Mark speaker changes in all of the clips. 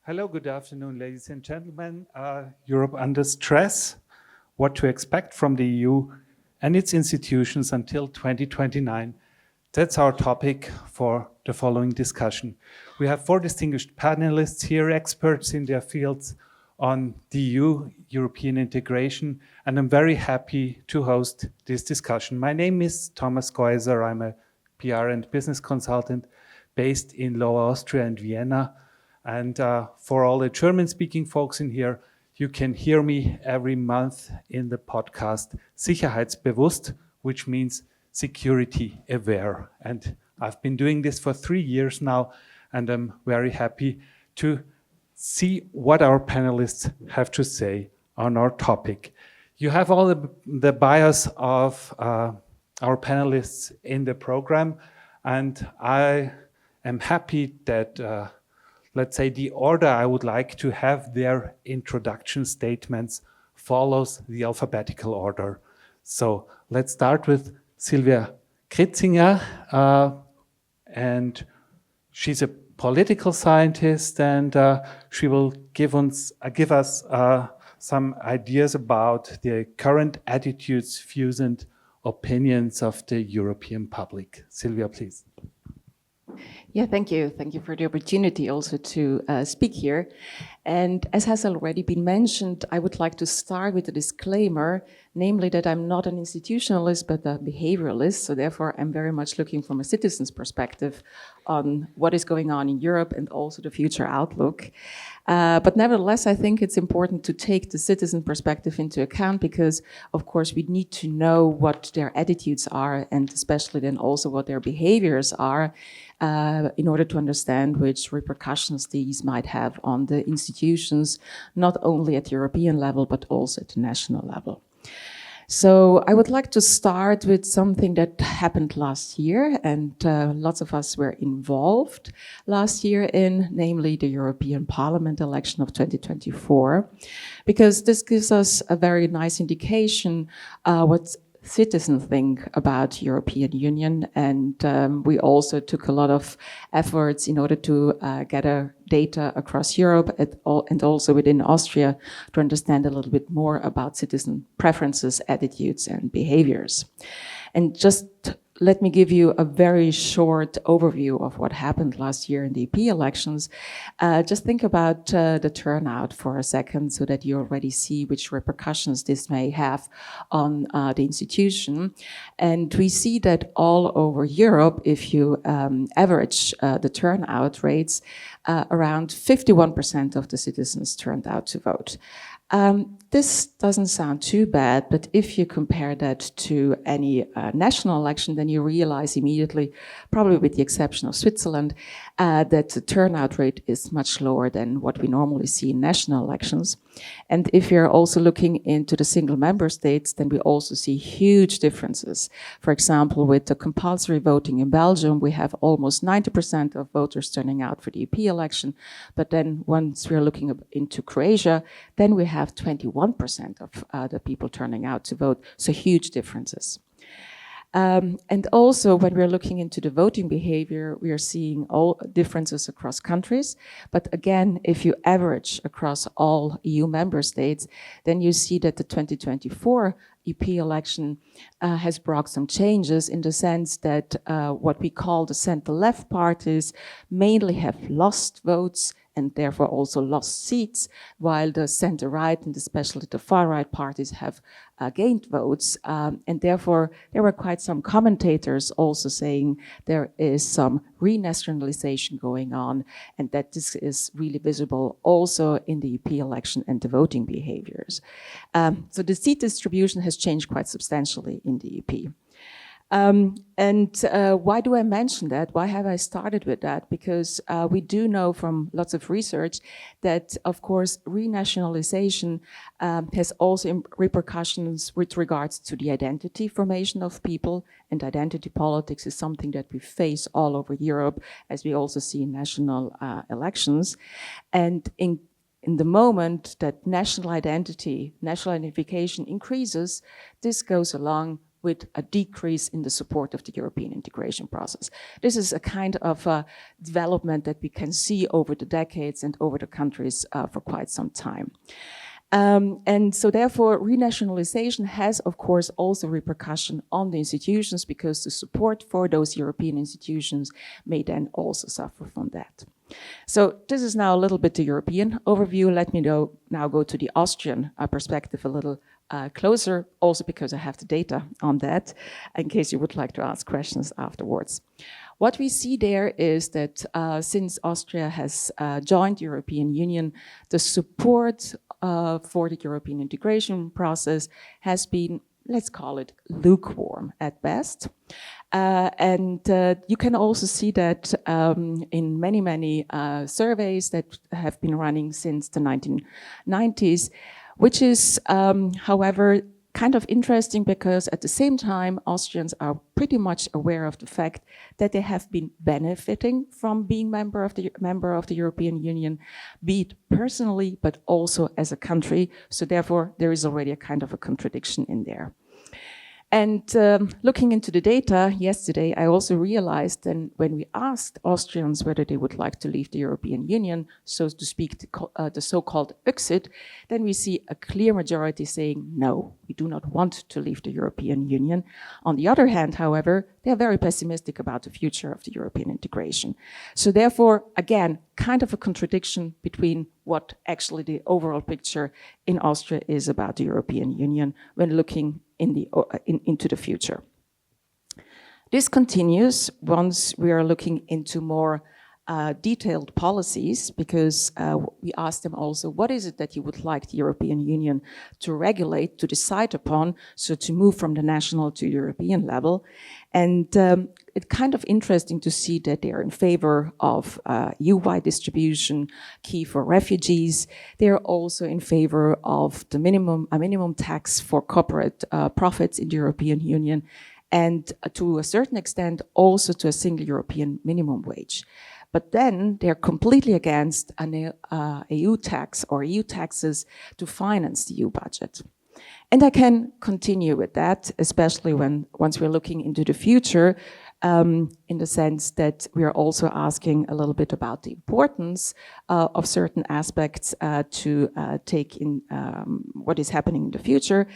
Speaker 1: Hello, good afternoon, ladies and gentlemen. Europe under stress, what to expect from the EU and its institutions until 2029. That's our topic for the following discussion. We have 4 distinguished panelists here, experts in their fields on the EU, European integration, and I'm very happy to host this discussion. My name is Thomas Goiser. I'm a PR and business consultant based in Lower Austria and Vienna. And for all the German-speaking folks in here, you can hear me every month in the podcast Sicherheitsbewusst, which means security aware. And I've been doing this for 3 years now, and I'm very happy to see what our panelists have to say on our topic. You have all the bios of our panelists in the program, and I am happy that let's say the order I would like to have their introduction statements follows the alphabetical order. So let's start with Sylvia Kritzinger, and she's a political scientist, and she will give us some ideas about the current attitudes, views, and opinions of the European public. Sylvia, please.
Speaker 2: Yeah, thank you. Thank you for the opportunity also to speak here. And as has already been mentioned, I would like to start with a disclaimer, namely that I'm not an institutionalist, but a behavioralist. So therefore, I'm very much looking from a citizen's perspective on what is going on in Europe and also the future outlook. But nevertheless, I think it's important to take the citizen perspective into account because, of course, we need to know what their attitudes are and especially then also what their behaviors are in order to understand which repercussions these might have on the institutions, not only at the European level, but also at the national level. So I would like to start with something that happened last year, and lots of us were involved last year in, namely the European Parliament election of 2024, because this gives us a very nice indication what citizens think about European Union, and we also took a lot of efforts in order to gather data across Europe and also within Austria to understand a little bit more about citizen preferences, attitudes, and behaviors. And just let me give you a very short overview of what happened last year in the EP elections. Just think about the turnout for a second so that you already see which repercussions this may have on the institution. And we see that all over Europe, if you average the turnout rates, around 51% of the citizens turned out to vote. This doesn't sound too bad, but if you compare that to any national election, then you realize immediately, probably with the exception of Switzerland, that the turnout rate is much lower than what we normally see in national elections. And if you're also looking into the single member states, then we also see huge differences. For example, with the compulsory voting in Belgium, we have almost 90% of voters turning out for the EP election. But then once we're looking into Croatia, then we have 21% of the people turning out to vote, so huge differences. And also, when we're looking into the voting behavior, we are seeing all differences across countries. But again, if you average across all EU member states, then you see that the 2024 EP election has brought some changes in the sense that what we call the center-left parties mainly have lost votes and therefore also lost seats, while the center-right and especially the far-right parties have gained votes. And therefore, there were quite some commentators also saying there is some renationalization going on and that this is really visible also in the EP election and the voting behaviors. So the seat distribution has changed quite substantially in the EP. Why do I mention that? Why have I started with that? Because we do know from lots of research that, of course, renationalization has also repercussions with regards to the identity formation of people, and identity politics is something that we face all over Europe, as we also see in national elections. And in the moment that national identity, national identification increases, this goes along with a decrease in the support of the European integration process. This is a kind of development that we can see over the decades and over the countries for quite some time. And so therefore, renationalization has, of course, also repercussion on the institutions, because the support for those European institutions may then also suffer from that. So this is now a little bit the European overview. Let me now go to the Austrian perspective a little closer, also because I have the data on that, in case you would like to ask questions afterwards. What we see there is that since Austria has joined the European Union, the support for the European integration process has been, let's call it, lukewarm at best. And you can also see that in many surveys that have been running since the 1990s, which is, however, kind of interesting, because at the same time, Austrians are pretty much aware of the fact that they have been benefiting from being member of the European Union, be it personally, but also as a country. So therefore, there is already a kind of a contradiction in there. And looking into the data yesterday, I also realized that when we asked Austrians whether they would like to leave the European Union, so to speak, the so-called exit, then we see a clear majority saying, no, we do not want to leave the European Union. On the other hand, however, they are very pessimistic about the future of the European integration. So therefore, again, kind of a contradiction between what actually the overall picture in Austria is about the European Union when looking into the future. This continues once we are looking into more detailed policies, because we asked them also, what is it that you would like the European Union to regulate, to decide upon, so to move from the national to European level. And it's kind of interesting to see that they are in favor of EU-wide distribution, key for refugees. They are also in favor of a minimum tax for corporate profits in the European Union, and to a certain extent also to a single European minimum wage. But then they're completely against an EU tax or EU taxes to finance the EU budget. And I can continue with that, especially once we're looking into the future, in the sense that we are also asking a little bit about the importance of certain aspects to take in what is happening in the future.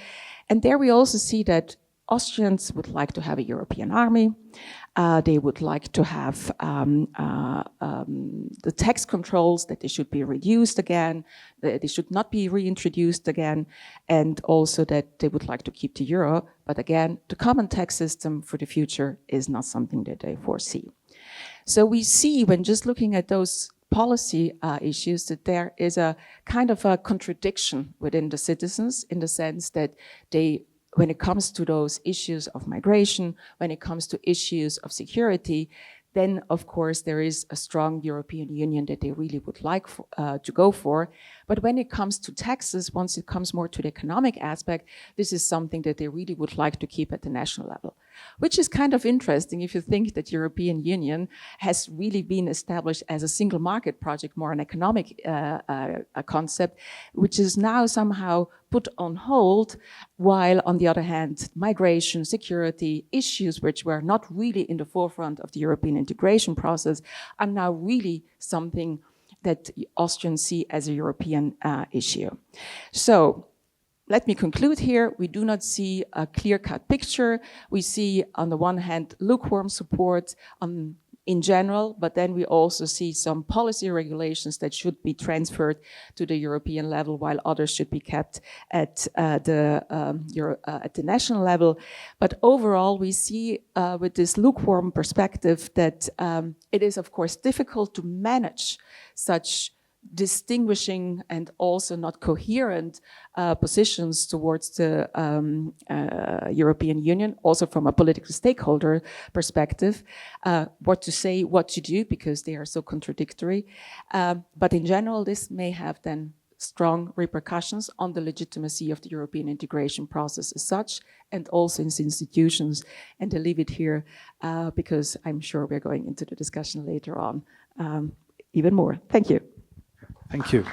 Speaker 2: And there we also see that Austrians would like to have a European army. They would like to have the tax controls, that they should be reduced again, that they should not be reintroduced again, and also that they would like to keep the euro. But again, the common tax system for the future is not something that they foresee. So we see, when just looking at those policy issues, that there is a kind of a contradiction within the citizens, in the sense that they, when it comes to those issues of migration, when it comes to issues of security, then of course there is a strong European Union that they really would like to go for. But when it comes to taxes, once it comes more to the economic aspect, this is something that they really would like to keep at the national level. Which is kind of interesting if you think that European Union has really been established as a single market project, more an economic concept, which is now somehow put on hold, while on the other hand, migration, security, issues which were not really in the forefront of the European integration process are now really something that Austrians see as a European issue. So, let me conclude here. We do not see a clear-cut picture. We see, on the one hand, lukewarm support in general, but then we also see some policy regulations that should be transferred to the European level, while others should be kept at the national level. But overall, we see with this lukewarm perspective that it is, of course, difficult to manage such distinguishing and also not coherent positions towards the European Union, also from a political stakeholder perspective, what to say, what to do, because they are so contradictory. But in general, this may have then strong repercussions on the legitimacy of the European integration process as such, and also in institutions. And I leave it here because I'm sure we're going into the discussion later on even more. Thank you.
Speaker 1: Thank you.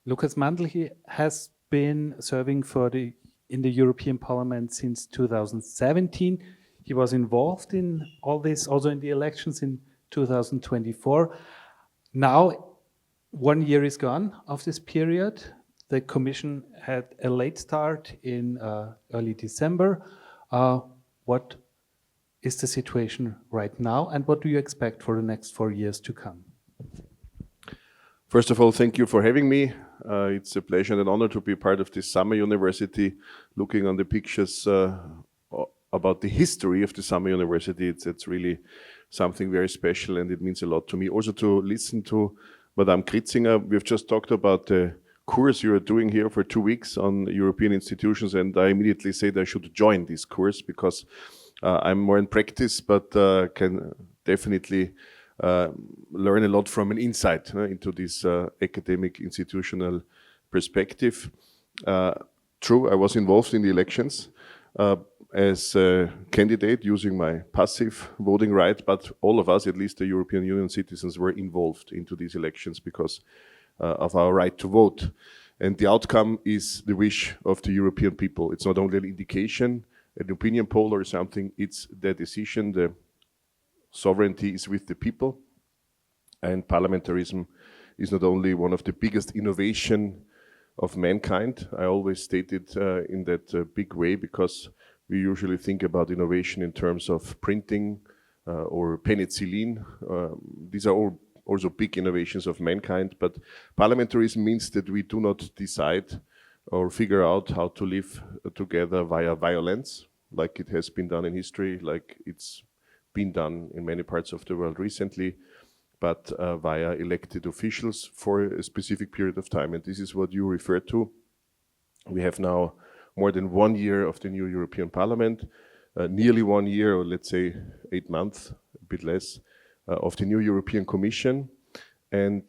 Speaker 1: Lukas Mandl, he has been serving in the European Parliament since 2017. He was involved in all this, also in the elections in 2024. Now, 1 year is gone of this period. The Commission had a late start in early December. What is the situation right now, and what do you expect for the next 4 years to come?
Speaker 3: First of all, thank you for having me. It's a pleasure and an honor to be part of this summer university. Looking on the pictures about the history of the summer university, it's really something very special, and it means a lot to me. Also to listen to Madame Kritzinger. We've just talked about the course you are doing here for 2 weeks on European institutions, and I immediately said I should join this course because I'm more in practice, but can definitely learn a lot from an insight into this academic institutional perspective. True, I was involved in the elections as a candidate using my passive voting right, but all of us, at least the European Union citizens, were involved into these elections because of our right to vote. And the outcome is the wish of the European people. It's not only an indication, an opinion poll or something, it's their decision. The sovereignty is with the people, and parliamentarism is not only one of the biggest innovation of mankind. I always state it in that big way because we usually think about innovation in terms of printing or penicillin. These are all also big innovations of mankind, but parliamentarism means that we do not decide or figure out how to live together via violence, like it has been done in history, like it's been done in many parts of the world recently, but via elected officials for a specific period of time. And this is what you refer to. We have now more than 1 year of the new European Parliament, nearly 1 year, or let's say 8 months, a bit less, of the new European Commission. And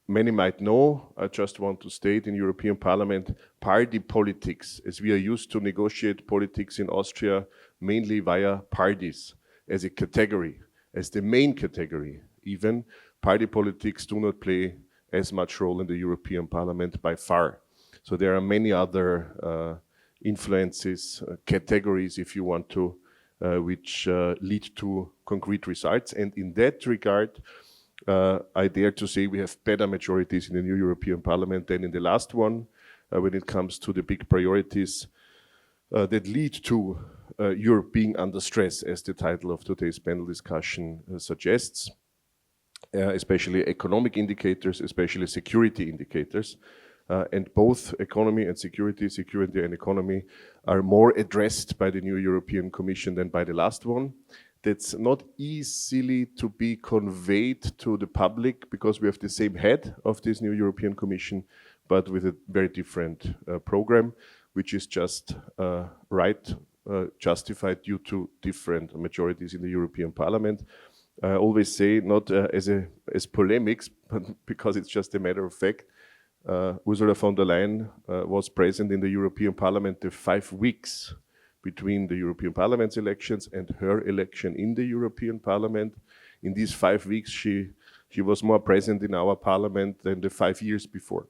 Speaker 3: many might know, I just want to state, in European Parliament, party politics, as we are used to negotiate politics in Austria, mainly via parties, as a category, as the main category even, party politics do not play as much role in the European Parliament by far. So there are many other influences, categories, if you want to, which lead to concrete results. And in that regard, I dare to say we have better majorities in the new European Parliament than in the last one when it comes to the big priorities that lead to Europe being under stress, as the title of today's panel discussion suggests, especially economic indicators, especially security indicators. And both economy and security and economy are more addressed by the new European Commission than by the last one. That's not easily to be conveyed to the public because we have the same head of this new European Commission, but with a very different program, which is just justified due to different majorities in the European Parliament. I always say, not as polemics, but because it's just a matter of fact, Ursula von der Leyen was present in the European Parliament the 5 weeks between the European Parliament's elections and her election in the European Parliament. In these 5 weeks, she was more present in our parliament than the 5 years before.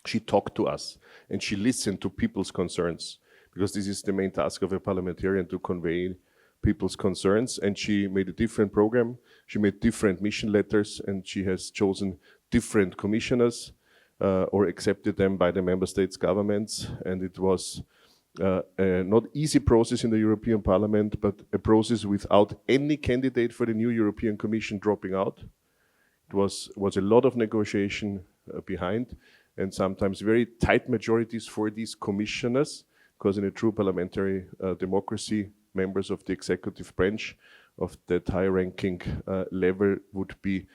Speaker 3: She talked to us and she listened to people's concerns, because this is the main task of a parliamentarian, to convey people's concerns. And she made a different program. She made different mission letters, and she has chosen different commissioners or accepted them by the member states' governments. And it was a not easy process in the European Parliament, but a process without any candidate for the new European Commission dropping out. It was a lot of negotiation behind, and sometimes very tight majorities for these commissioners, because in a true parliamentary democracy, members of the executive branch of that high-ranking level would be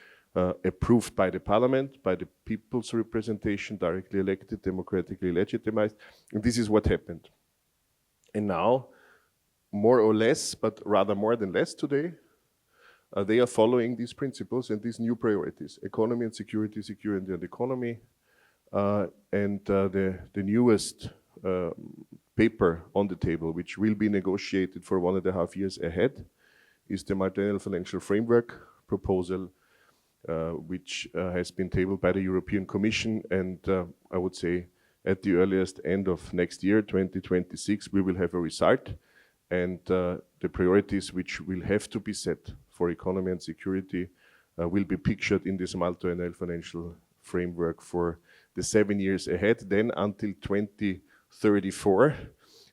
Speaker 3: approved by the parliament, by the people's representation, directly elected, democratically legitimized. And this is what happened. And now, more or less, but rather more than less today, they are following these principles and these new priorities: economy and security, security and economy. And the newest paper on the table, which will be negotiated for 1.5 years ahead, is the multi-annual financial framework proposal which has been tabled by the European Commission, and I would say at the earliest end of next year, 2026, we will have a result, and the priorities which will have to be set for economy and security will be pictured in this multi-annual financial framework for the 7 years ahead, then until 2034.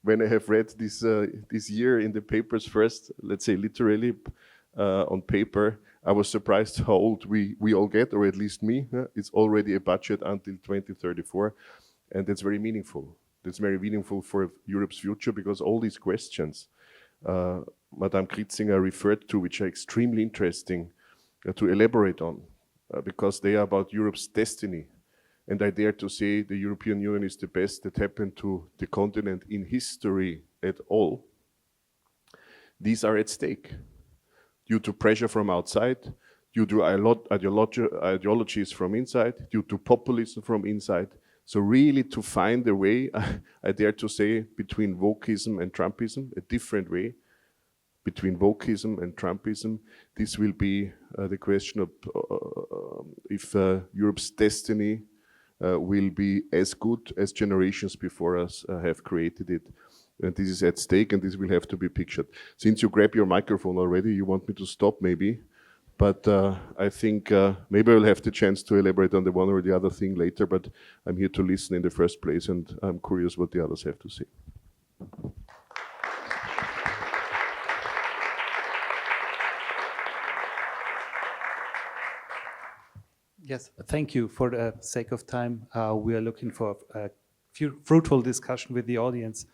Speaker 3: When I have read this year in the papers first, let's say literally on paper, I was surprised how old we all get, or at least me. It's already a budget until 2034, and that's very meaningful. That's very meaningful for Europe's future, because all these questions Madame Kritzinger referred to, which are extremely interesting to elaborate on, because they are about Europe's destiny. And I dare to say the European Union is the best that happened to the continent in history at all. These are at stake due to pressure from outside, due to ideologies from inside, due to populism from inside. So really to find a way, I dare to say, between wokeism and Trumpism, a different way between wokeism and Trumpism. This will be the question of if Europe's destiny will be as good as generations before us have created it. And this is at stake, and this will have to be pictured. Since you grab your microphone already, you want me to stop maybe, but I think maybe I'll have the chance to elaborate on the one or the other thing later, but I'm here to listen in the first place, and I'm curious what the others have to say.
Speaker 1: Yes, thank you. For the sake of time, we are looking for a fruitful discussion with the audience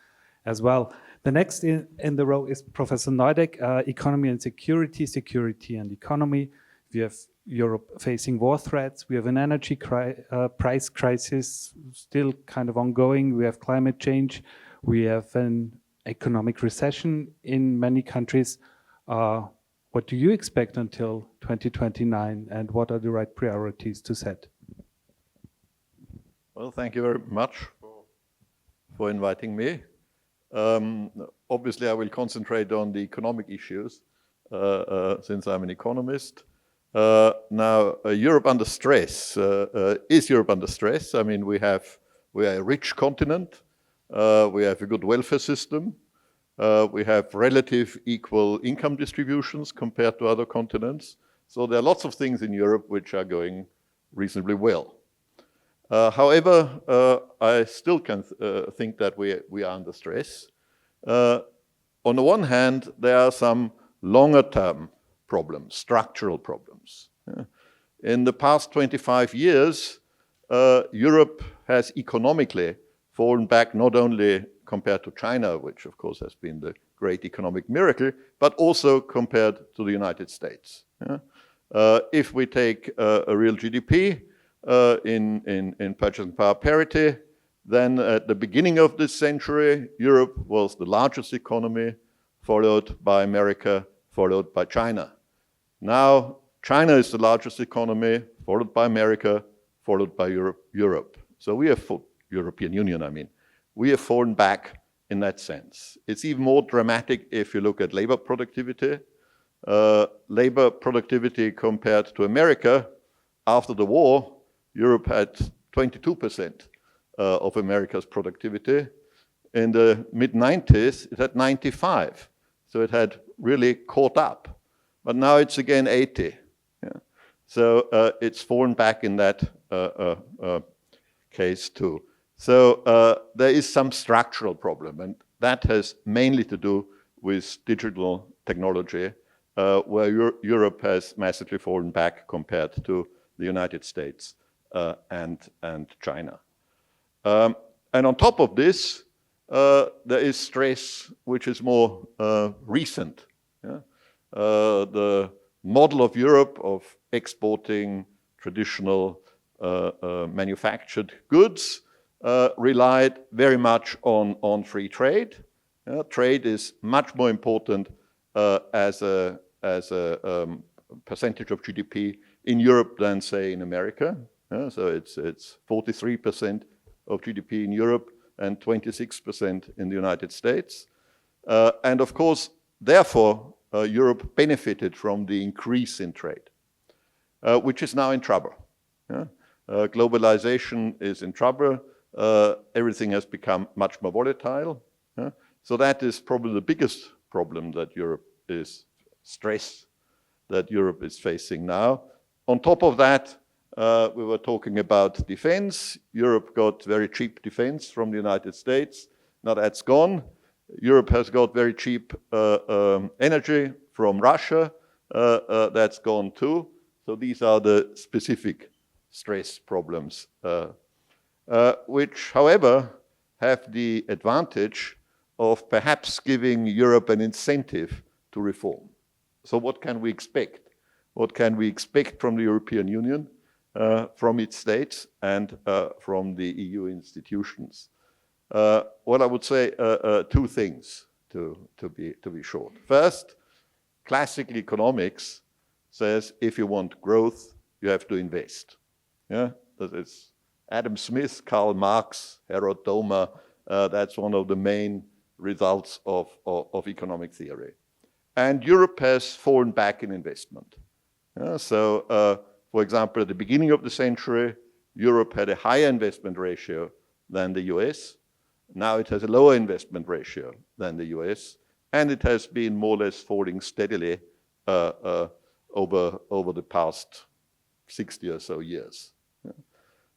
Speaker 1: as well. The next in the row is Professor Neudeck, Economy and Security, Security and Economy. We have Europe facing war threats. We have an energy price crisis still kind of ongoing. We have climate change. We have an economic recession in many countries. What do you expect until 2029, and what are the right priorities to set?
Speaker 4: Well, thank you very much for inviting me. Obviously, I will concentrate on the economic issues since I'm an economist. Now, Europe under stress. Is Europe under stress? I mean, we are a rich continent. We have a good welfare system. We have relative equal income distributions compared to other continents. So there are lots of things in Europe which are going reasonably well. However, I still can think that we are under stress. On the one hand, there are some longer-term problems, structural problems. In the past 25 years, Europe has economically fallen back not only compared to China, which of course has been the great economic miracle, but also compared to the United States. If we take a real GDP in purchasing power parity, then at the beginning of this century, Europe was the largest economy, followed by America, followed by China. Now, China is the largest economy, followed by America, followed by Europe. So we have, European Union, I mean. We have fallen back in that sense. It's even more dramatic if you look at labor productivity. Labor productivity compared to America, after the war, Europe had 22% of America's productivity. In the mid-90s, it had 95. So it had really caught up. But now it's again 80. Yeah. So it's fallen back in that case too. So there is some structural problem, and that has mainly to do with digital technology, where Europe has massively fallen back compared to the United States and China. And on top of this, there is stress which is more recent. Yeah? The model of Europe of exporting traditional manufactured goods relied very much on free trade. Trade is much more important as a percentage of GDP in Europe than, say, in America. So it's 43% of GDP in Europe and 26% in the United States. And of course, therefore, Europe benefited from the increase in trade. which is now in trouble. Yeah? Globalization is in trouble. Everything has become much more volatile. Yeah? So that is probably the biggest problem that Europe is stress that Europe is facing now. On top of that, we were talking about defense. Europe got very cheap defense from the United States. Now that's gone. Europe has got very cheap energy from Russia. That's gone too. So these are the specific stress problems, which, however, have the advantage of perhaps giving Europe an incentive to reform. So what can we expect? What can we expect from the European Union, from its states, and from the EU institutions? What I would say, two things to be short. First, classical economics says if you want growth, you have to invest. Yeah, that is Adam Smith, Karl Marx, Harold Domer. That's one of the main results of economic theory. And Europe has fallen back in investment. Yeah, so, for example, at the beginning of the century, Europe had a higher investment ratio than the US. Now it has a lower investment ratio than the US, and it has been more or less falling steadily over the past 60 or so years. Yeah.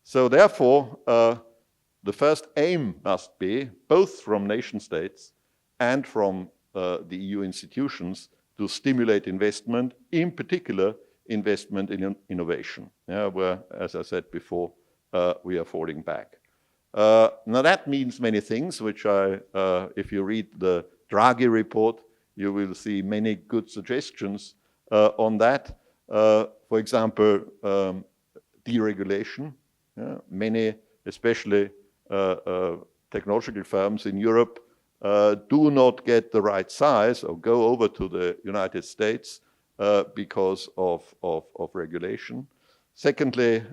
Speaker 4: So therefore, the first aim must be, both from nation states and from the EU institutions, to stimulate investment, in particular investment in innovation, yeah, where, as I said before, we are falling back. Now that means many things, which if you read the Draghi report, you will see many good suggestions on that. For example, deregulation. Yeah, many, especially technological firms in Europe, do not get the right size or go over to the United States because of regulation. Secondly,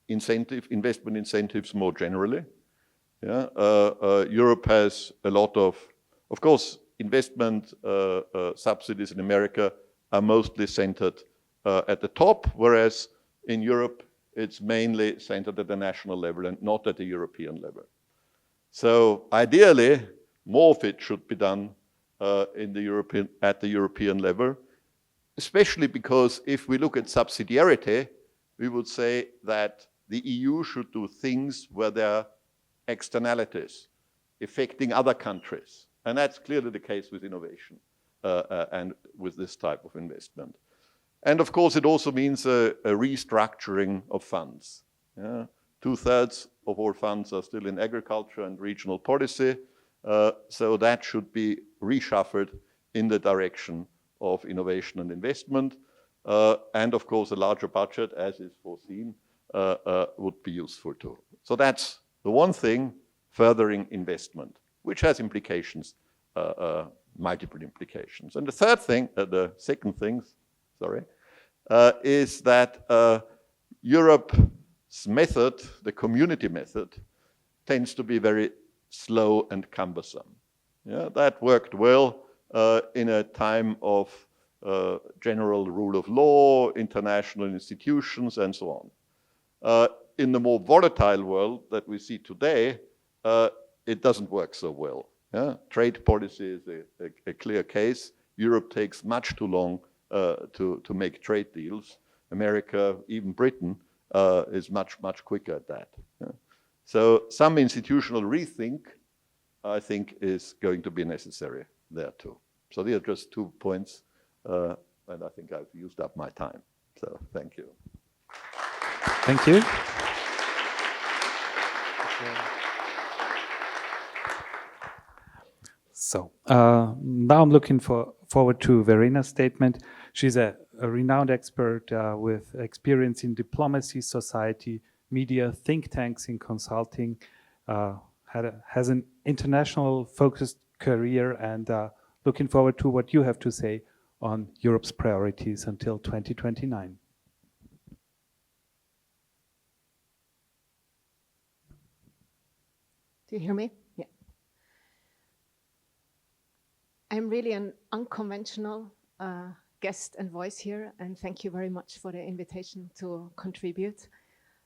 Speaker 4: investment incentives more generally. Yeah, Europe has a lot of course, investment subsidies in America are mostly centered at the top, whereas in Europe it's mainly centered at the national level and not at the European level. So ideally, more of it should be done at the European level, especially because if we look at subsidiarity, we would say that the EU should do things where there are externalities affecting other countries. And that's clearly the case with innovation and with this type of investment. And of course, it also means a restructuring of funds. Yeah? 2/3 of all funds are still in agriculture and regional policy. So that should be reshuffled in the direction of innovation and investment. And of course, a larger budget, as is foreseen, would be useful too. So that's the one thing, furthering investment, which has implications, multiple implications. And the third thing, the second thing, is that Europe's method, the community method, tends to be very slow and cumbersome. Yeah, that worked well in a time of general rule of law, international institutions, and so on. In the more volatile world that we see today, it doesn't work so well. Yeah? Trade policy is a clear case. Europe takes much too long to make trade deals. America, even Britain, is much quicker at that. Yeah? So some institutional rethink, I think, is going to be necessary there too. So these are just 2 points, and I think I've used up my time. So thank you.
Speaker 1: Thank you. So now I'm looking forward to Verena's statement. She's a renowned expert with experience in diplomacy, society, media, think tanks, in consulting, has an international focused career, and looking forward to what you have to say on Europe's priorities until 2029.
Speaker 5: Do you hear me? Yeah. I'm really an unconventional guest and voice here, and thank you very much for the invitation to contribute.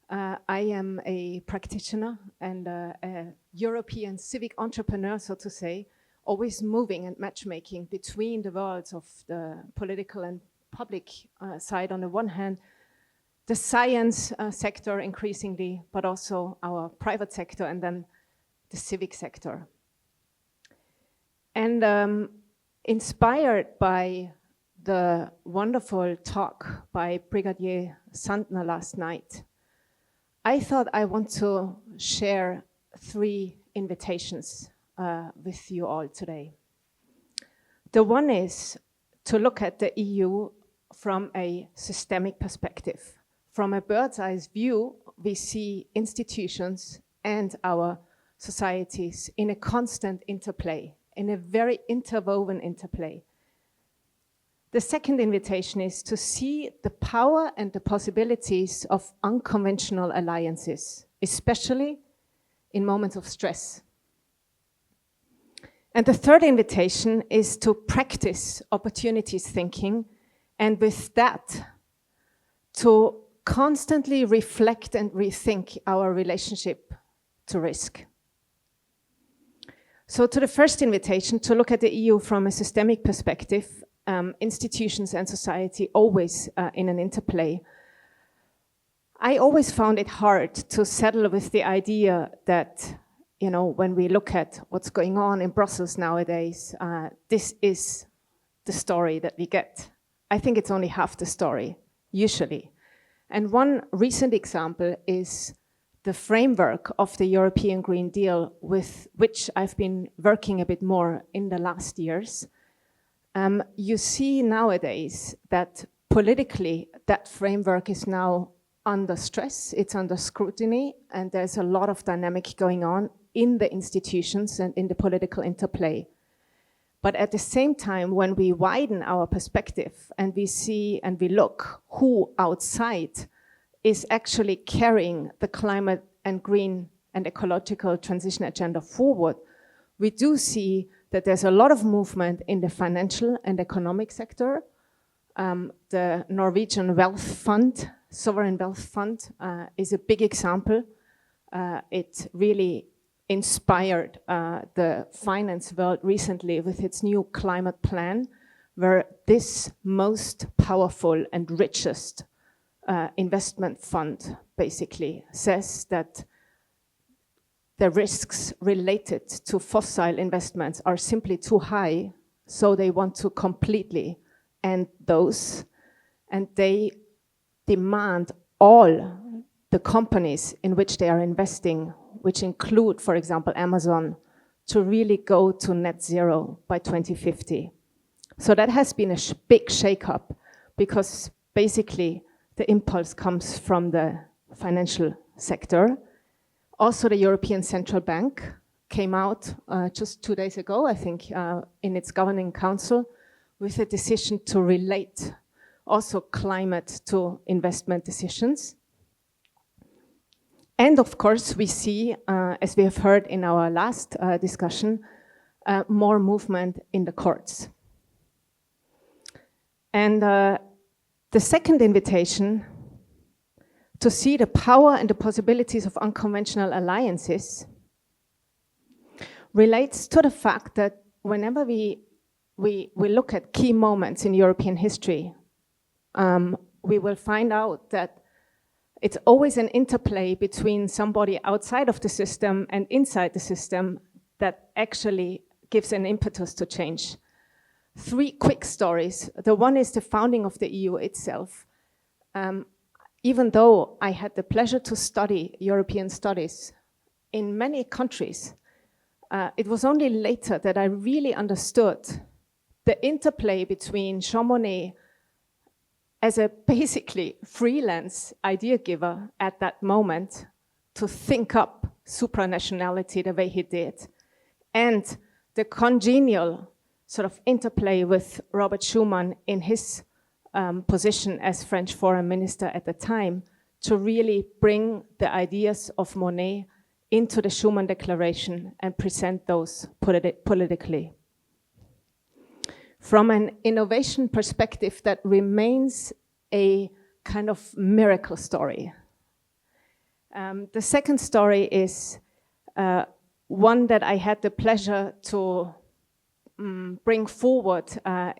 Speaker 5: I am a practitioner and a European civic entrepreneur, so to say, always moving and matchmaking between the worlds of the political and public side on the one hand, the science sector increasingly, but also our private sector, and then the civic sector. And inspired by the wonderful talk by Brigadier Sandner last night, I thought I want to share 3 invitations with you all today. The one is to look at the EU from a systemic perspective. From a bird's eye view, we see institutions and our societies in a constant interplay, in a very interwoven interplay. The second invitation is to see the power and the possibilities of unconventional alliances, especially in moments of stress. And the third invitation is to practice opportunities thinking, and with that, to constantly reflect and rethink our relationship to risk. So to the first invitation, to look at the EU from a systemic perspective, institutions and society always in an interplay. I always found it hard to settle with the idea that, you know, when we look at what's going on in Brussels nowadays, this is the story that we get. I think it's only half the story, usually. And one recent example is the framework of the European Green Deal, with which I've been working a bit more in the last years. You see nowadays that politically that framework is now under stress, it's under scrutiny, and there's a lot of dynamic going on in the institutions and in the political interplay. But at the same time, when we widen our perspective and we see and we look who outside is actually carrying the climate and green and ecological transition agenda forward, we do see that there's a lot of movement in the financial and economic sector. The Norwegian Wealth Fund, Sovereign Wealth Fund, is a big example. It really inspired the finance world recently with its new climate plan, where this most powerful and richest investment fund basically says that the risks related to fossil investments are simply too high, so they want to completely end those, and they demand all the companies in which they are investing, which include, for example, Amazon, to really go to net zero by 2050. So that has been a big shakeup, because basically the impulse comes from the financial sector. Also, the European Central Bank came out just 2 days ago, I think, in its governing council, with a decision to relate also climate to investment decisions. And of course, we see, as we have heard in our last discussion, more movement in the courts. And the second invitation, to see the power and the possibilities of unconventional alliances, relates to the fact that whenever we look at key moments in European history, we will find out that it's always an interplay between somebody outside of the system and inside the system that actually gives an impetus to change. 3 quick stories. The one is the founding of the EU itself. Even though I had the pleasure to study European studies in many countries, it was only later that I really understood the interplay between Jean Monnet as a basically freelance idea giver at that moment to think up supranationality the way he did, and the congenial sort of interplay with Robert Schuman in his position as French foreign minister at the time, to really bring the ideas of Monnet into the Schuman Declaration and present those politically. from an innovation perspective that remains a kind of miracle story. The second story is one that I had the pleasure to bring forward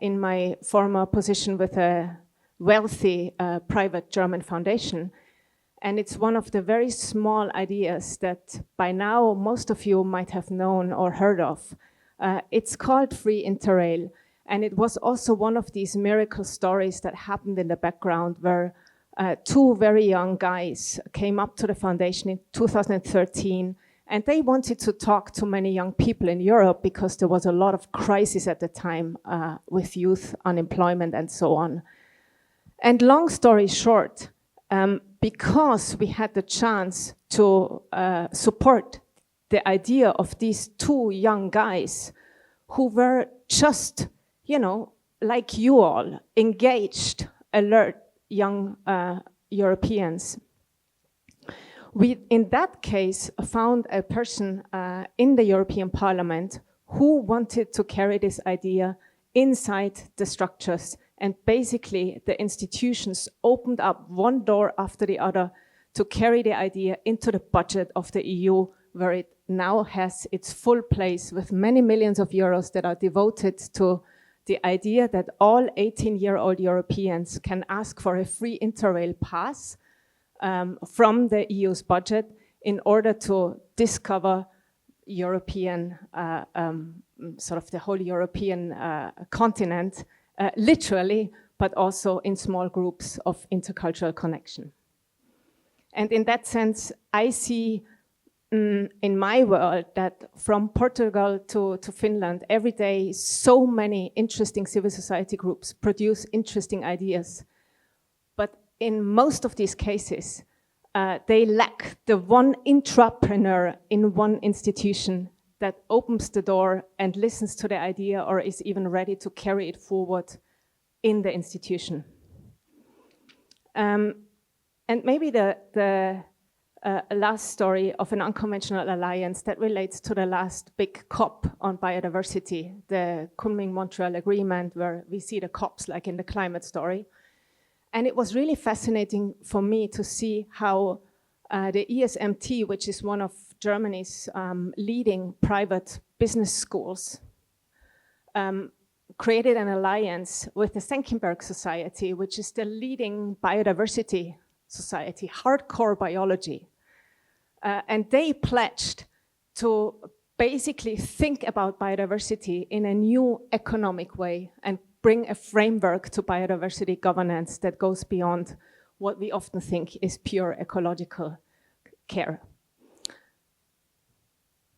Speaker 5: in my former position with a wealthy private German foundation. And it's one of the very small ideas that by now most of you might have known or heard of. It's called Free Interrail. And it was also one of these miracle stories that happened in the background where two very young guys came up to the foundation in 2013, and they wanted to talk to many young people in Europe because there was a lot of crisis at the time with youth unemployment and so on. And long story short, because we had the chance to support the idea of these two young guys who were just, you know, like you all, engaged, alert young Europeans. We, in that case, found a person in the European Parliament who wanted to carry this idea inside the structures. And basically, the institutions opened up one door after the other to carry the idea into the budget of the EU, where it now has its full place with many millions of euros that are devoted to the idea that all 18-year-old Europeans can ask for a free Interrail pass from the EU's budget in order to discover European, sort of the whole European continent, literally, but also in small groups of intercultural connection. And in that sense, I see in my world that from Portugal to Finland, every day so many interesting civil society groups produce interesting ideas. But in most of these cases, they lack the one intrapreneur in one institution that opens the door and listens to the idea or is even ready to carry it forward in the institution. And maybe the last story of an unconventional alliance that relates to the last big COP on biodiversity, the Kunming-Montreal Agreement, where we see the COPs like in the climate story. And it was really fascinating for me to see how the ESMT, which is one of Germany's leading private business schools, created an alliance with the Senckenberg Society, which is the leading biodiversity society, hardcore biology. And they pledged to basically think about biodiversity in a new economic way and bring a framework to biodiversity governance that goes beyond what we often think is pure ecological care.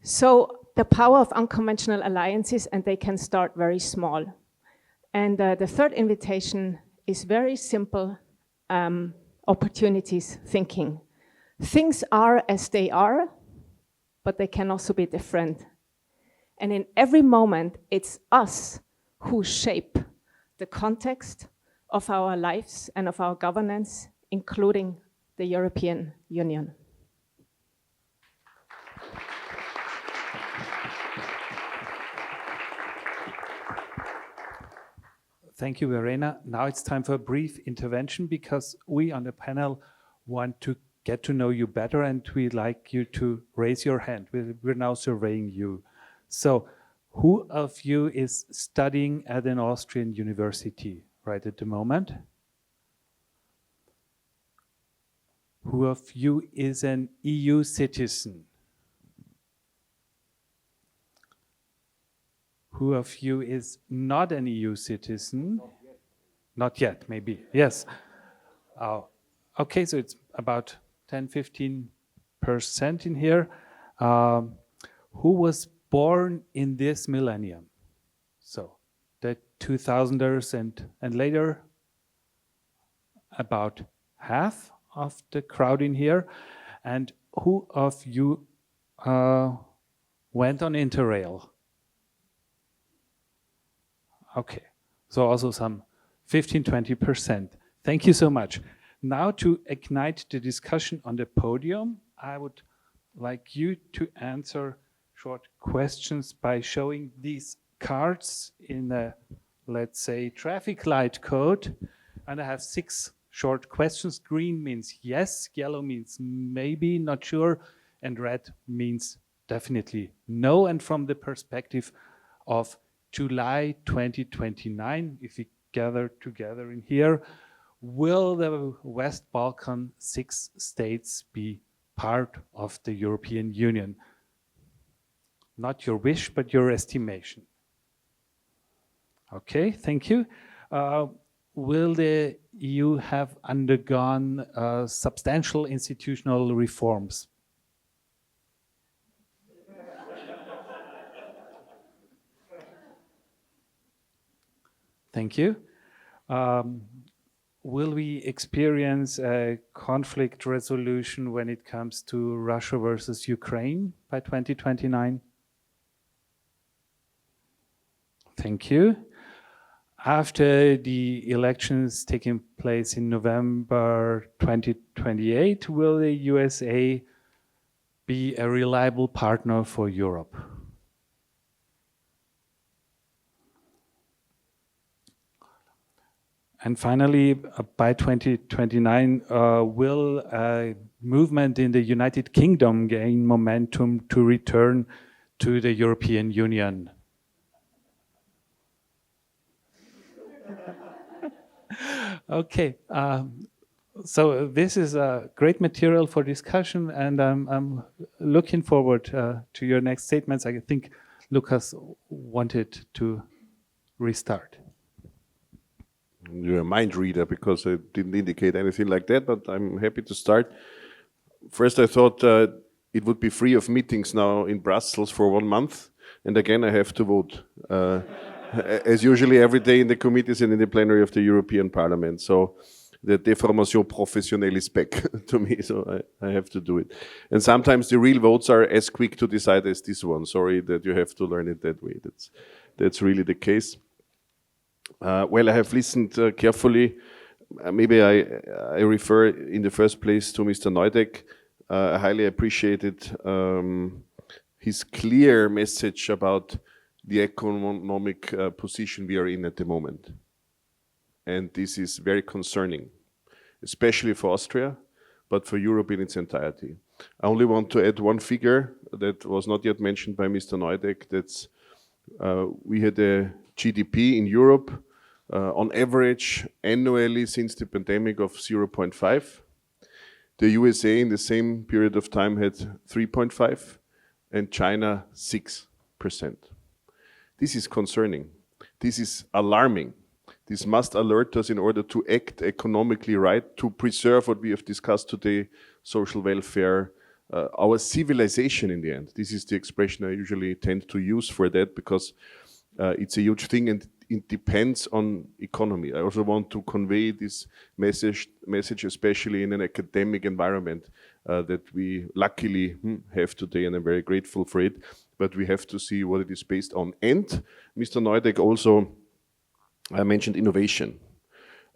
Speaker 5: So the power of unconventional alliances, and they can start very small. And the third invitation is very simple, opportunities thinking. Things are as they are, but they can also be different. And in every moment, it's us who shape the context of our lives and of our governance, including the European Union.
Speaker 1: Thank you, Verena. Now it's time for a brief intervention because we on the panel want to get to know you better and we'd like you to raise your hand. We're now surveying you. So who of you is studying at an Austrian university right at the moment? Who of you is an EU citizen? Who of you is not an EU citizen? Not yet, maybe. Yes. Okay, so it's about 10-15% in here. Who was born in this millennium? So the 2000ers and later, about half of the crowd in here. And who of you went on Interrail? Okay, so also some 15-20%. Thank you so much. Now to ignite the discussion on the podium, I would like you to answer short questions by showing these cards in a let's say, traffic light code, and I have 6 short questions. Green means yes, yellow means maybe, not sure, and red means definitely no. And from the perspective of July 2029, if we gather together in here, will the West Balkan 6 states be part of the European Union? Not your wish, but your estimation. Okay, thank you. Will the EU have undergone substantial institutional reforms? Thank you. Will we experience a conflict resolution when it comes to Russia versus Ukraine by 2029? Thank you. After the elections taking place in November 2028, will the USA be a reliable partner for Europe? And finally, by 2029, will a movement in the United Kingdom gain momentum to return to the European Union? Okay, so this is a great material for discussion, and I'm looking forward to your next statements. I think Lukas wanted to restart.
Speaker 3: You're a mind reader because I didn't indicate anything like that, but I'm happy to start. First, I thought it would be free of meetings now in Brussels for 1 month, and again I have to vote. As usually every day in the committees and in the plenary of the European Parliament. So the déformation professionnelle is back to me, so I have to do it. And sometimes the real votes are as quick to decide as this one. Sorry that you have to learn it that way. That's really the case. Well, I have listened carefully. Maybe I refer in the first place to Mr. Neudeck. I highly appreciated his clear message about the economic position we are in at the moment. And this is very concerning, especially for Austria, but for Europe in its entirety. I only want to add one figure that was not yet mentioned by Mr. Neudeck. That's we had a GDP in Europe on average annually since the pandemic of 0.5. The USA in the same period of time had 3.5 and China 6%. This is concerning. This is alarming. This must alert us in order to act economically right, to preserve what we have discussed today, social welfare, our civilization in the end. This is the expression I usually tend to use for that because it's a huge thing and it depends on economy. I also want to convey this message especially in an academic environment that we luckily have today, and I'm very grateful for it. But we have to see what it is based on. And Mr. Neudeck also mentioned innovation.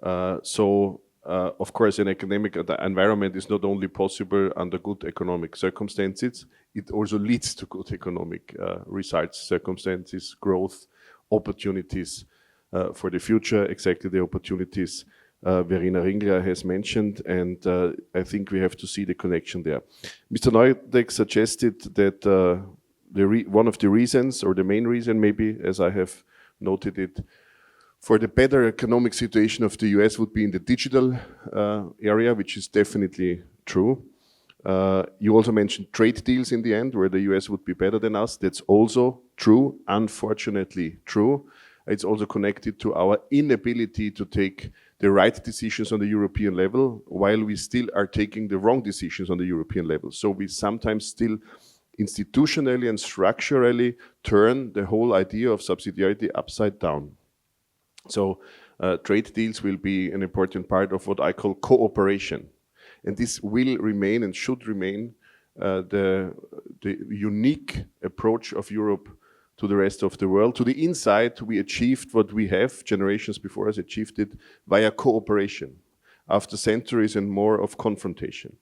Speaker 3: Of course, an academic environment is not only possible under good economic circumstances, it also leads to good economic results, circumstances, growth, opportunities for the future, exactly the opportunities Verena Ringler has mentioned, and I think we have to see the connection there. Mr. Neudeck suggested that one of the reasons, or the main reason maybe, as I have noted it, for the better economic situation of the US would be in the digital area, which is definitely true. You also mentioned trade deals in the end, where the US would be better than us. That's also true, unfortunately true. It's also connected to our inability to take the right decisions on the European level, while we still are taking the wrong decisions on the European level. So we sometimes still institutionally and structurally turn the whole idea of subsidiarity upside down. So trade deals will be an important part of what I call cooperation. And this will remain and should remain the unique approach of Europe to the rest of the world. To the inside, we achieved what we have, generations before us achieved it, via cooperation, after centuries and more of confrontation.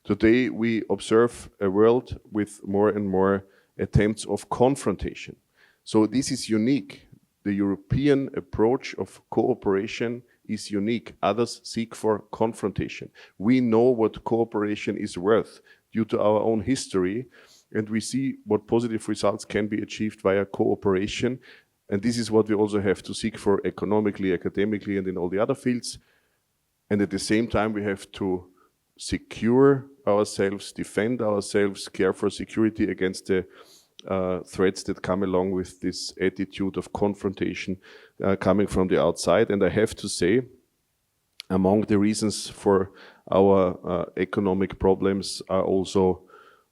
Speaker 3: Today, we observe a world with more and more attempts of confrontation. So this is unique. the European approach of cooperation is unique. Others seek for confrontation. We know what cooperation is worth due to our own history, and we see what positive results can be achieved via cooperation. And this is what we also have to seek for economically, academically, and in all the other fields. And at the same time, we have to secure ourselves, defend ourselves, care for security against the threats that come along with this attitude of confrontation coming from the outside. And I have to say, among the reasons for our economic problems are also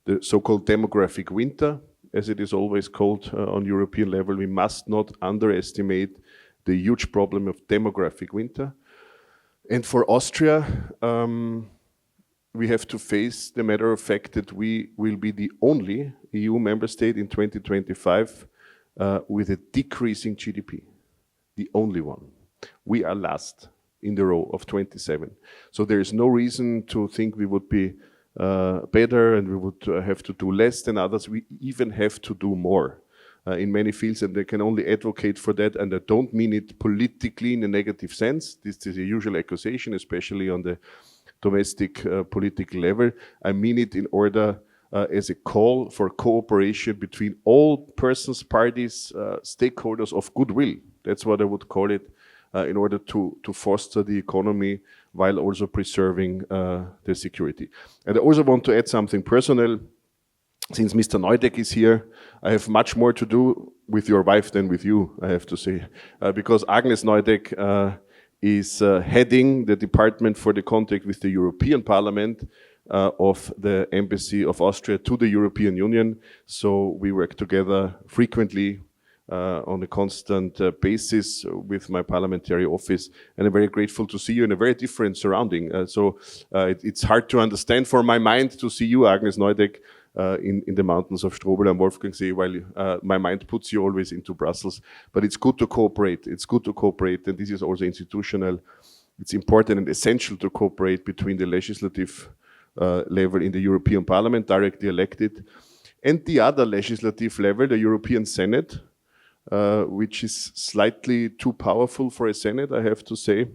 Speaker 3: the so-called demographic winter, as it is always called on European level. We must not underestimate the huge problem of demographic winter. And for Austria, we have to face the matter of fact that we will be the only EU member state in 2025 with a decreasing GDP, the only one. We are last in the row of 27. So there is no reason to think we would be better and we would have to do less than others. We even have to do more in many fields, and they can only advocate for that. And I don't mean it politically in a negative sense. This is a usual accusation, especially on the domestic political level. I mean it in order as a call for cooperation between all persons, parties, stakeholders of goodwill. That's what I would call it, in order to foster the economy while also preserving the security. And I also want to add something personal. Since Mr. Neudeck is here, I have much more to do with your wife than with you, I have to say, because Agnes Neudeck is heading the department for the contact with the European Parliament of the Embassy of Austria to the European Union. So we work together frequently on a constant basis with my parliamentary office, and I'm very grateful to see you in a very different surrounding. It's hard to understand for my mind to see you, Agnes Neudeck, in the mountains of Strobel and Wolfgangsee, while my mind puts you always into Brussels. But it's good to cooperate. It's good to cooperate, and this is also institutional. It's important and essential to cooperate between the legislative level in the European Parliament, directly elected, and the other legislative level, the European Senate, which is slightly too powerful for a Senate, I have to say,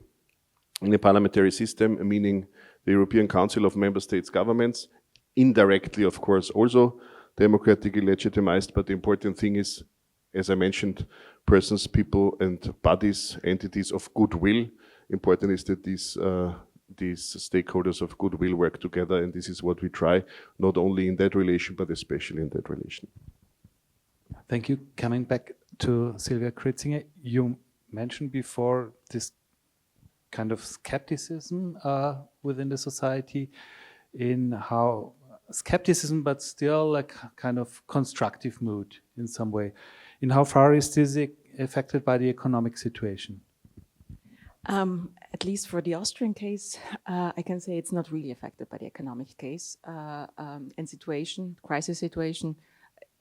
Speaker 3: in a parliamentary system, meaning the European Council of Member States governments, indirectly, of course, also democratically legitimized, but the important thing is, as I mentioned, persons, people, and bodies, entities of goodwill. Important is that these stakeholders of goodwill work together, and this is what we try, not only in that relation, but especially in that relation.
Speaker 1: Thank you. Coming back to Sylvia Kritzinger, you mentioned before this kind of skepticism within the society, in how skepticism, but still like kind of constructive mood in some way. In how far is this affected by the economic situation?
Speaker 2: At least for the Austrian case, I can say it's not really affected by the economic case and situation, crisis situation.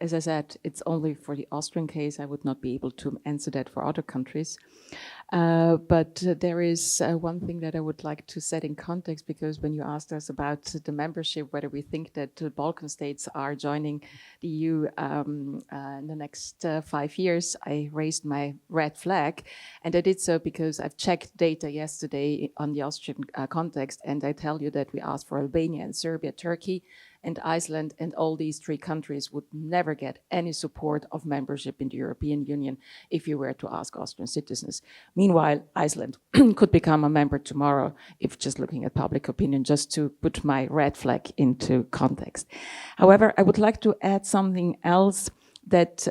Speaker 2: As I said, it's only for the Austrian case. I would not be able to answer that for other countries. But there is one thing that I would like to set in context, because when you asked us about the membership, whether we think that the Balkan states are joining the EU in the next 5 years, I raised my red flag. And I did so because I've checked data yesterday on the Austrian context, and I tell you that we asked for Albania and Serbia, Turkey, and Iceland, and all these 3 countries would never get any support of membership in the European Union if you were to ask Austrian citizens. Meanwhile, Iceland could become a member tomorrow, if just looking at public opinion, just to put my red flag into context. However, I would like to add something else that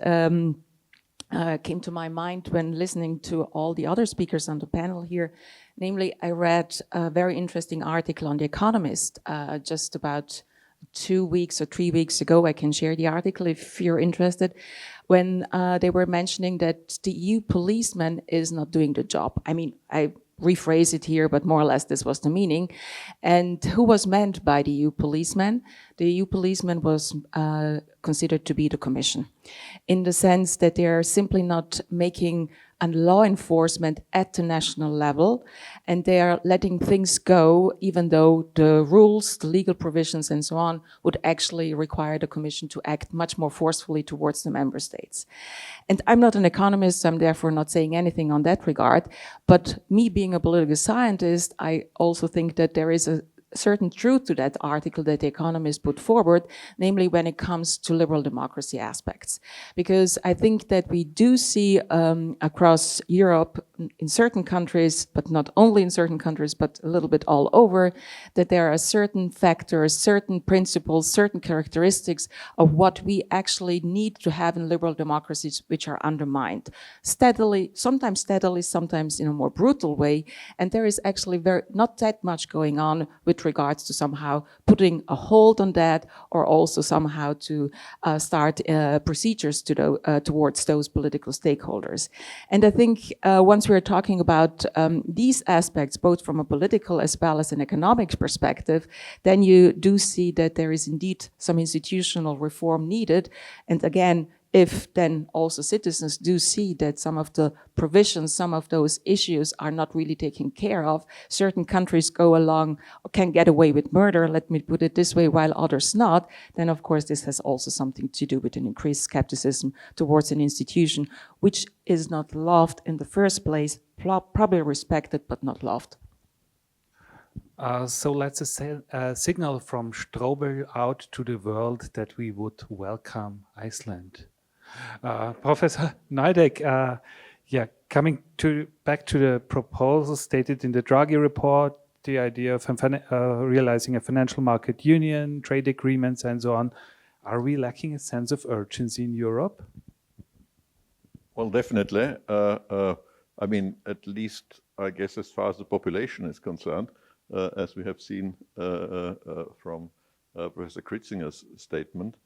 Speaker 2: came to my mind when listening to all the other speakers on the panel here. Namely, I read a very interesting article on The Economist just about 2 weeks or 3 weeks ago. I can share the article if you're interested, when they were mentioning that the EU policeman is not doing the job. I mean, I rephrase it here, but more or less this was the meaning. And who was meant by the EU policeman? The EU policeman was considered to be the Commission, in the sense that they are simply not making and law enforcement at the national level, and they are letting things go, even though the rules, the legal provisions and so on would actually require the Commission to act much more forcefully towards the member states. And I'm not an economist, I'm therefore not saying anything on that regard, but me being a political scientist, I also think that there is a certain truth to that article that the Economist put forward, namely when it comes to liberal democracy aspects. Because I think that we do see across Europe, in certain countries, but not only in certain countries, but a little bit all over, that there are certain factors, certain principles, certain characteristics of what we actually need to have in liberal democracies which are undermined. Steadily, sometimes in a more brutal way, and there is actually not that much going on with regards to somehow putting a hold on that, or also somehow to start procedures towards those political stakeholders. And I think once we're talking about these aspects, both from a political as well as an economic perspective, then you do see that there is indeed some institutional reform needed. And again, if then also citizens do see that some of the provisions, some of those issues are not really taken care of, certain countries go along, or can get away with murder, let me put it this way, while others not, then of course this has also something to do with an increased skepticism towards an institution which is not loved in the first place, probably respected but not loved.
Speaker 1: So let's signal from Strobel out to the world that we would welcome Iceland. Professor Neudeck, coming back to the proposal stated in the Draghi report, the idea of realizing a financial market union, trade agreements, and so on, are we lacking a sense of urgency in Europe?
Speaker 4: Well, definitely. I mean, at least, I guess, as far as the population is concerned, as we have seen from Professor Kritzinger's statement.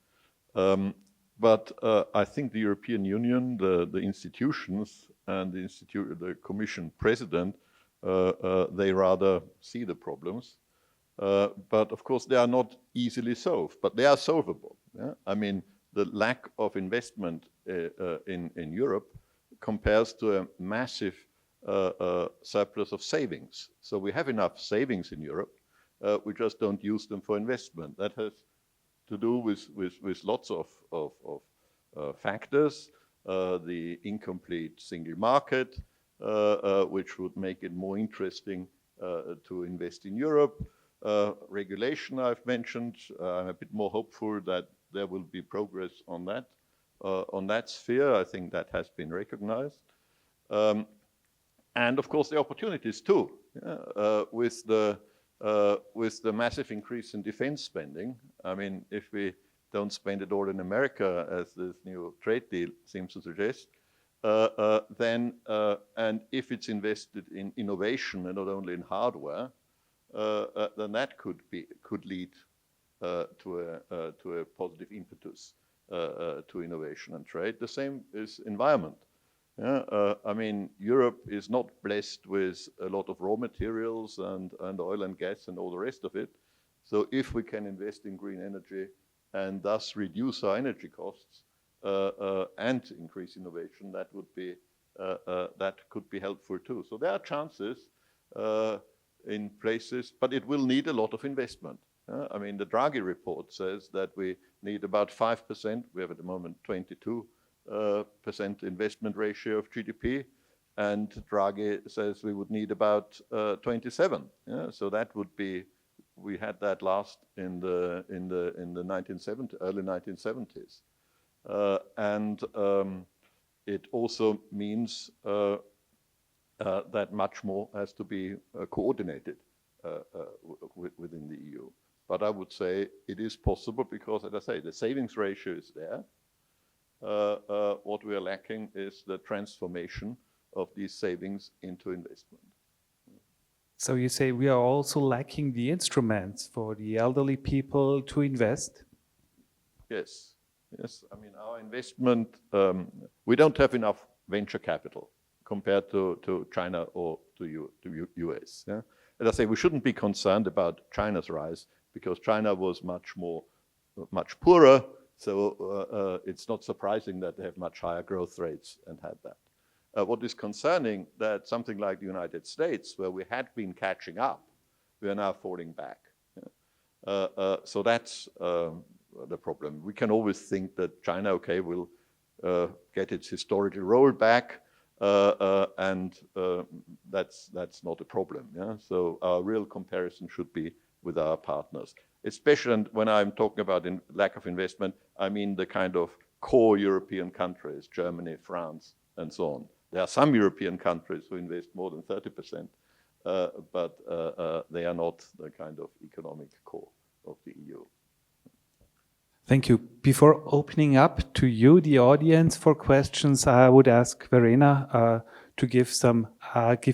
Speaker 4: But I think the European Union, the institutions, and the Commission President, they rather see the problems. But of course, they are not easily solved, but they are solvable. Yeah? I mean, the lack of investment in Europe compares to a massive surplus of savings. So we have enough savings in Europe, we just don't use them for investment. That has to do with lots of factors, the incomplete single market, which would make it more interesting to invest in Europe. Regulation I've mentioned, I'm a bit more hopeful that there will be progress on that sphere. I think that has been recognized. And of course the opportunities too, with the massive increase in defense spending. I mean, if we don't spend it all in America, as this new trade deal seems to suggest, then, and if it's invested in innovation and not only in hardware, then that could lead to a positive impetus to innovation and trade. The same is environment. Yeah, I mean, Europe is not blessed with a lot of raw materials and oil and gas and all the rest of it. So if we can invest in green energy and thus reduce our energy costs and increase innovation, that could be helpful too. So there are chances in places, but it will need a lot of investment. I mean, the Draghi report says that we need about 5%. We have at the moment 22% investment ratio of GDP, and Draghi says we would need about 27. Yeah? So that would be, we had that last in the 1970s, early 1970s, and it also means that much more has to be coordinated within the EU. But I would say it is possible because, as I say, the savings ratio is there. What we are lacking is the transformation of these savings into investment.
Speaker 1: So you say we are also lacking the instruments for the elderly people to invest?
Speaker 4: Yes, yes. I mean, our investment, we don't have enough venture capital compared to China or to US. Yeah? As I say, we shouldn't be concerned about China's rise because China was much poorer. So it's not surprising that they have much higher growth rates and had that. What is concerning that something like the United States, where we had been catching up, we are now falling back. So that's the problem. We can always think that China, okay, will get its historical role back, and that's not a problem. Yeah? So our real comparison should be with our partners. Especially when I'm talking about lack of investment, I mean the kind of core European countries, Germany, France, and so on. There are some European countries who invest more than 30%, but they are not the kind of economic core of the EU.
Speaker 1: Thank you. Before opening up to you, the audience, for questions, I would ask Verena to give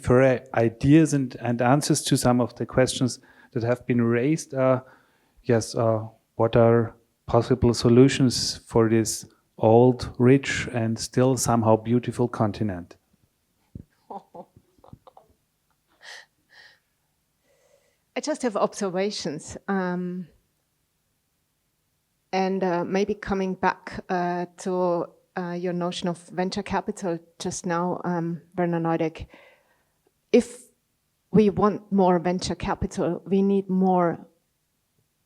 Speaker 1: her ideas and answers to some of the questions that have been raised. Yes, what are possible solutions for this old, rich, and still somehow beautiful continent?
Speaker 5: I just have observations. And maybe coming back to your notion of venture capital just now, Werner Neudeck, if we want more venture capital, we need more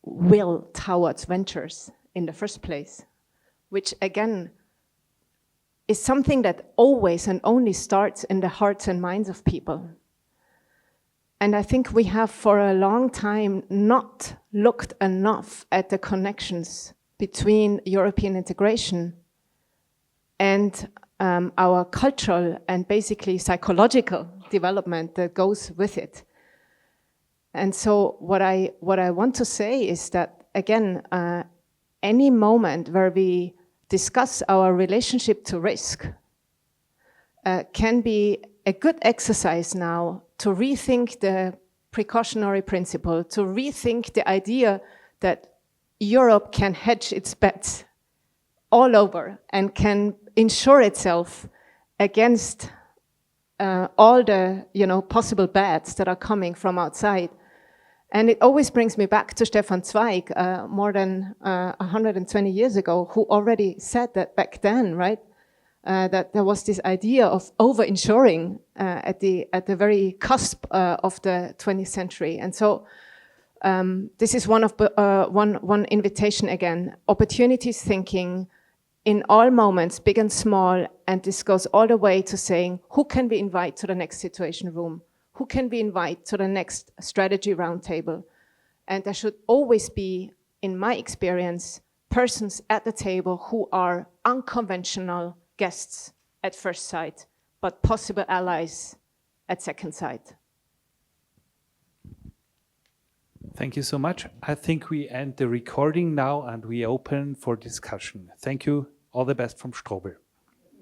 Speaker 5: will towards ventures in the first place, which again is something that always and only starts in the hearts and minds of people. And I think we have for a long time not looked enough at the connections between European integration and our cultural and basically psychological development that goes with it. And so what I want to say is that, again, any moment where we discuss our relationship to risk can be a good exercise now to rethink the precautionary principle, to rethink the idea that Europe can hedge its bets all over and can insure itself against all the possible bads that are coming from outside. And it always brings me back to Stefan Zweig, more than 120 years ago, who already said that back then, right? That there was this idea of over-insuring at the very cusp of the 20th century. And so this is one invitation again, opportunities thinking in all moments, big and small, and this goes all the way to saying, who can we invite to the next situation room? Who can we invite to the next strategy roundtable? And there should always be, in my experience, persons at the table who are unconventional guests at first sight, but possible allies at second sight.
Speaker 1: Thank you so much. I think we end the recording now and we open for discussion. Thank you. All the best from Strobel.